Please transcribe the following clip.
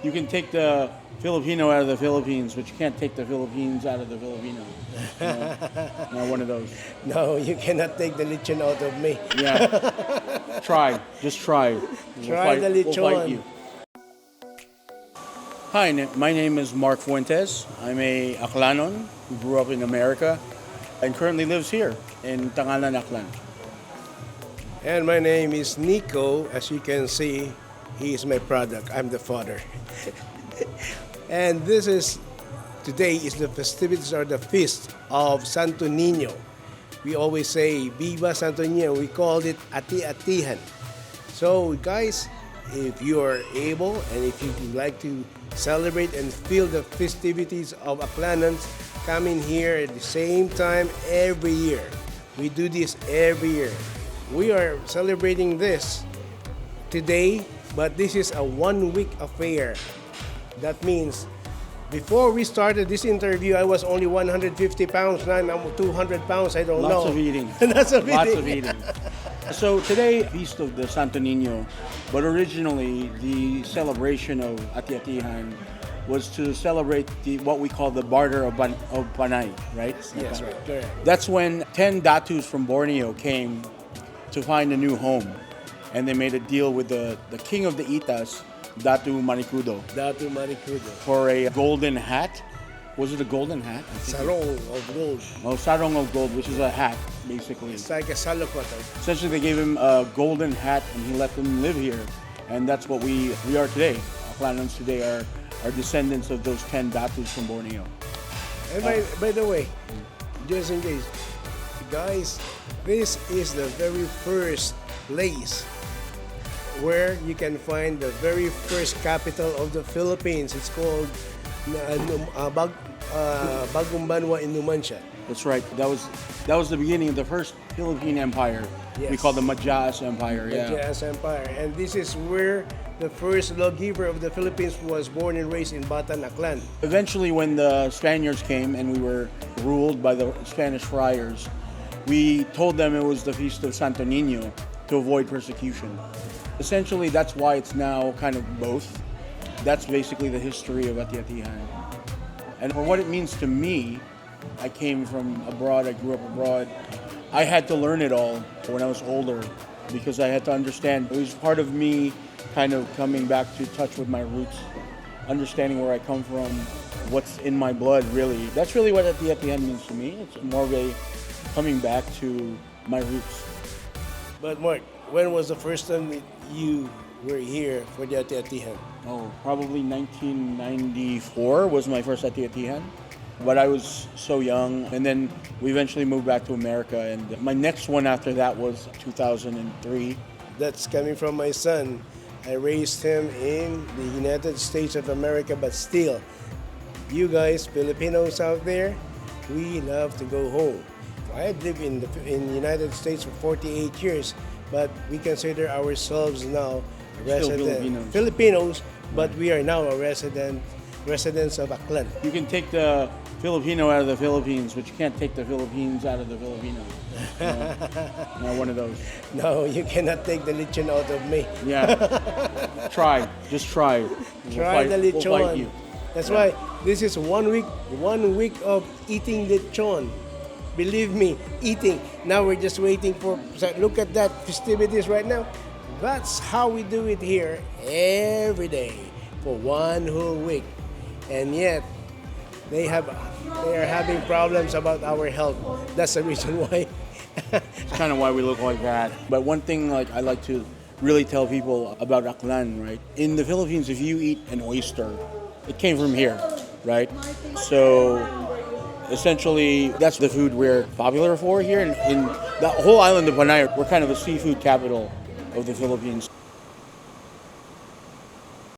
You can take the Filipino out of the Philippines, but you can't take the Philippines out of the Filipino. Not one of those. No, you cannot take the lechon out of me. Yeah. Try. Just try. Try the We'll fight lechon. you. Hi, my name is Mark Fuentes. I'm a Aklanon who grew up in America and currently lives here in Tangalan, Aklan. And my name is Nico. As you can see, he is my product. I'm the father. And today is the festivities or the feast of Santo Niño. We always say Viva Santo Niño. We called it Ati-Atihan. So guys, if you are able and if you would like to celebrate and feel the festivities of Aklanans, come in here at the same time every year. We do this every year. We are celebrating this today, but this is a 1-week affair. That means before we started this interview, I was only 150 pounds. Now I'm 200 pounds. I don't know. Lots of eating. Lots of Lots eating. of eating. So today, Feast of the Santo Niño, but originally the celebration of Ati-Atihan was to celebrate what we call the Barter of Panay, right? Yes, right. Correct. That's when 10 Datus from Borneo came to find a new home. And they made a deal with the king of the Itas, Datu Manicudo, Datu Maricudo. for a golden hat. Was it a golden hat? Sarong of gold. Oh, sarong of gold, which is a hat, basically. It's like a salokot. Essentially, they gave him a golden hat and he let them live here. And that's what we are today. Aklanans today are descendants of those 10 Datus from Borneo. And by the way, just in case, guys, this is the very first place where you can find the very first capital of the Philippines. It's called Bagong Banwa in Numancia. That's right. That was the beginning of the first Philippine Empire. Yes. We call the Madja-as Empire. Yeah. Madja-as Empire. And this is where the first lawgiver of the Philippines was born and raised in Batan, Aklan. Eventually, when the Spaniards came and we were ruled by the Spanish friars, we told them it was the Feast of Santo Niño to avoid persecution. Essentially, that's why it's now kind of both. That's basically the history of Ati-Atihan. And for what it means to me, I came from abroad, I grew up abroad. I had to learn it all when I was older because I had to understand. It was part of me kind of coming back to touch with my roots, understanding where I come from, what's in my blood, really. That's really what Ati-Atihan means to me. It's more of a coming back to my roots. But Mark, when was the first time you were here for the Ati-Atihan? Oh, probably 1994 was my first Ati-Atihan. But I was so young, and then we eventually moved back to America, and my next one after that was 2003. That's coming from my son. I raised him in the United States of America, but still, you guys, Filipinos out there, we love to go home. I lived in the United States for 48 years, but we consider ourselves now Filipinos, but we are now residents of Aklan. You can take the Filipino out of the Philippines, but you can't take the Philippines out of the Filipinos. Not one of those. No, you cannot take the lechon out of me. Yeah. Try. Just try. Try the lechon. We'll fight you. That's why this is 1 week of eating lechon. Believe me, eating. Now we're just waiting for, look at that, festivities right now. That's how we do it here every day for 1 whole week. And yet, they are having problems about our health. That's the reason why. It's kind of why we look like that. But one thing I like to really tell people about Aklan, right? In the Philippines, if you eat an oyster, it came from here, right? So essentially, that's the food we're popular for here. In the whole island of Panay, we're kind of a seafood capital of the Philippines.